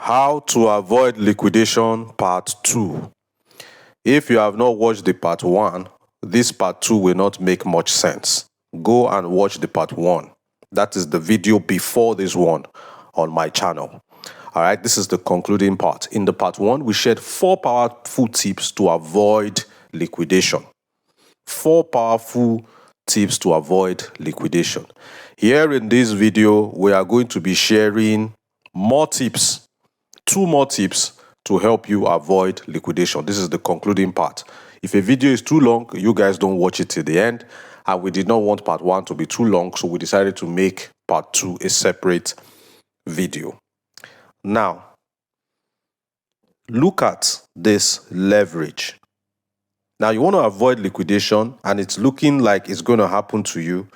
How to avoid liquidation part 2. If you have not watched the part 1, this part 2 will not make much sense. Go and watch the part 1. That is the video before this one on my channel. Alright, this is the concluding part. In the part 1, we shared 4 powerful tips to avoid liquidation. 4 powerful tips to avoid liquidation. Here in this video, we are going to be sharing more tips. 2 more tips to help you avoid liquidation. This is the concluding part. If a video is too long, you guys don't watch it till the end. And we did not want part 1 to be too long, so we decided to make part 2 a separate video. Now, look at this leverage. Now, you want to avoid liquidation, and it's looking like it's going to happen to you.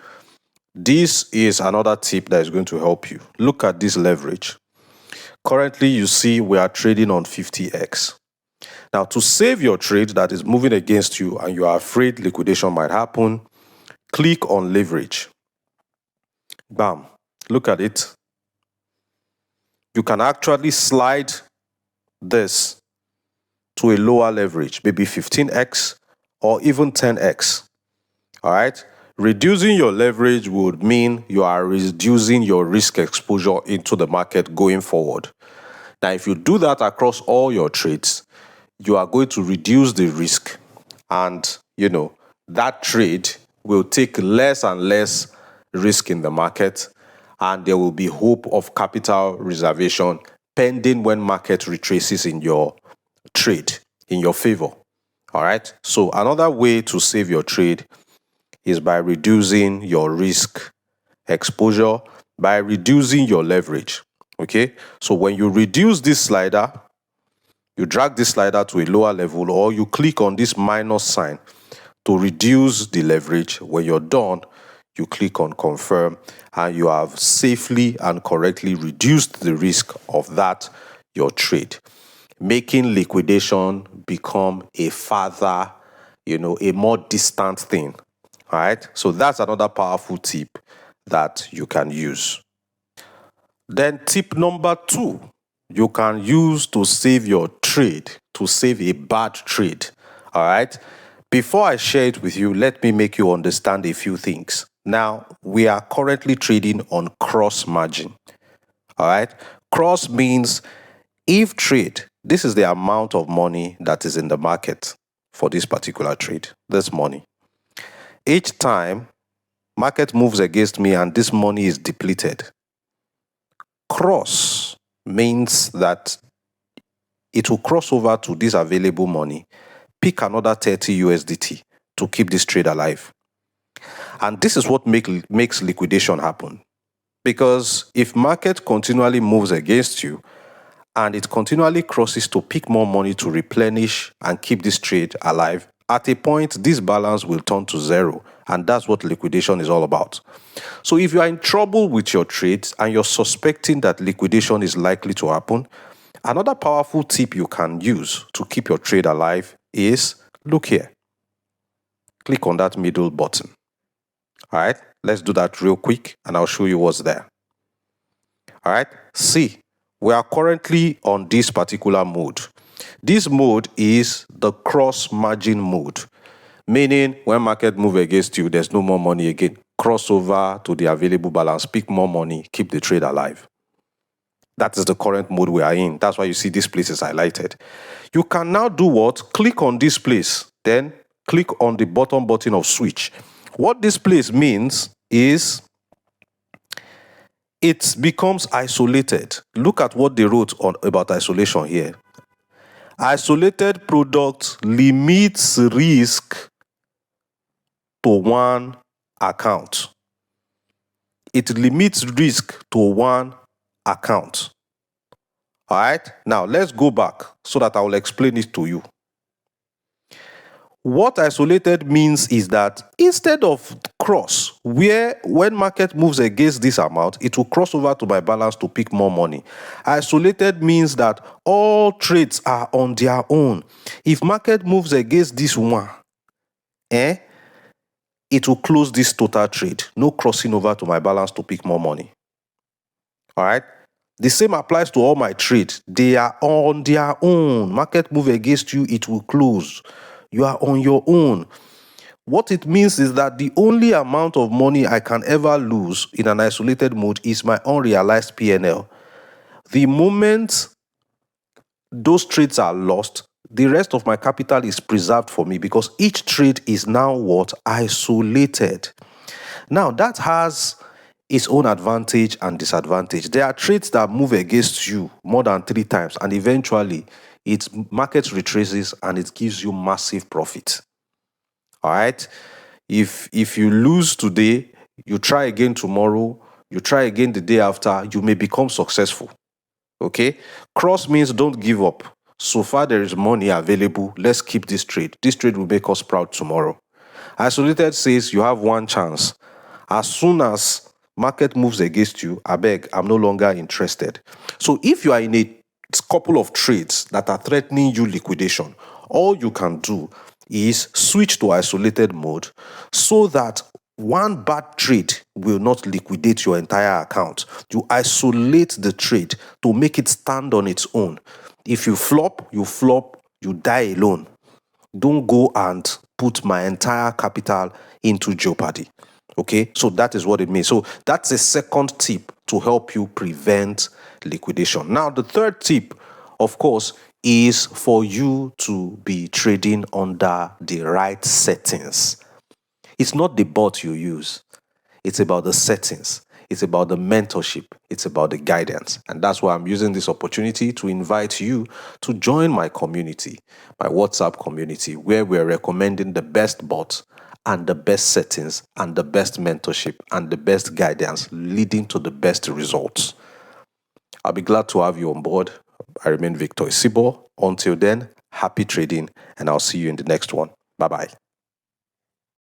This is another tip that is going to help you. Look at this leverage. Currently, you see we are trading on 50x. Now, to save your trade that is moving against you and you are afraid liquidation might happen, click on leverage. Bam. Look at it. You can actually slide this to a lower leverage, maybe 15x or even 10x. All right. Reducing your leverage would mean you are reducing your risk exposure into the market going forward. Now, if you do that across all your trades, you are going to reduce the risk, and that trade will take less and less risk in the market, and there will be hope of capital reservation pending when market retraces in your trade in your favor. All right. So another way to save your trade is by reducing your risk exposure, by reducing your leverage. Okay, so when you reduce this slider, you drag this slider to a lower level, or you click on this minus sign to reduce the leverage. When you're done, you click on confirm, and you have safely and correctly reduced the risk of that your trade, making liquidation become a farther, a more distant thing. All right, so that's another powerful tip that you can use. Then tip number 2, you can use to save your trade, to save a bad trade. All right, before I share it with you, let me make you understand a few things. Now, we are currently trading on cross margin. All right, cross means if trade, this is the amount of money that is in the market for this particular trade, this money. Each time market moves against me and this money is depleted, cross means that it will cross over to this available money, pick another 30 USDT to keep this trade alive. And this is what makes liquidation happen. Because if market continually moves against you and it continually crosses to pick more money to replenish and keep this trade alive, at a point, this balance will turn to zero, and that's what liquidation is all about. So if you are in trouble with your trades and you're suspecting that liquidation is likely to happen, another powerful tip you can use to keep your trade alive is, look here. Click on that middle button. All right, let's do that real quick, and I'll show you what's there. All right, see, we are currently on this particular mode. This mode is the cross margin mode, meaning when market move against you, there's no more money again. Cross over to the available balance, pick more money, keep the trade alive. That is the current mode we are in. That's why you see this place is highlighted. You can now do what? Click on this place, then click on the bottom button of switch. What this place means is it becomes isolated. Look at what they wrote about isolation here. Isolated product limits risk to one account. It limits risk to one account. All right. Now, let's go back so that I will explain it to you. What isolated means is that instead of cross, where when market moves against this amount, it will cross over to my balance to pick more money. Isolated means that all trades are on their own. If market moves against this one, it will close this total trade. No crossing over to my balance to pick more money. All right. The same applies to all my trades. They are on their own. Market move against you, it will close. You are on your own. What it means is that the only amount of money I can ever lose in an isolated mode is my unrealized PNL. The moment those trades are lost, the rest of my capital is preserved for me because each trade is now what? Isolated. Now, that has its own advantage and disadvantage. There are trades that move against you more than 3 times, and eventually its market retraces and it gives you massive profit. All right? If you lose today, you try again tomorrow, you try again the day after, you may become successful. Okay? Cross means don't give up. So far there is money available, let's keep this trade. This trade will make us proud tomorrow. Isolated says you have one chance. As soon as market moves against you, I beg, I'm no longer interested. So if you are in a couple of trades that are threatening you liquidation, all you can do is switch to isolated mode so that one bad trade will not liquidate your entire account. You isolate the trade to make it stand on its own. If you flop, you die alone. Don't go and put my entire capital into jeopardy. Okay, so that is what it means. So that's a second tip to help you prevent liquidation. Now, the third tip, of course, is for you to be trading under the right settings. It's not the bot you use. It's about the settings. It's about the mentorship. It's about the guidance. And that's why I'm using this opportunity to invite you to join my community, my WhatsApp community, where we're recommending the best bots and the best settings and the best mentorship and the best guidance leading to the best results. I'll be glad to have you on board. I remain Victor Isibor. Until then, happy trading, and I'll see you in the next one. Bye-bye.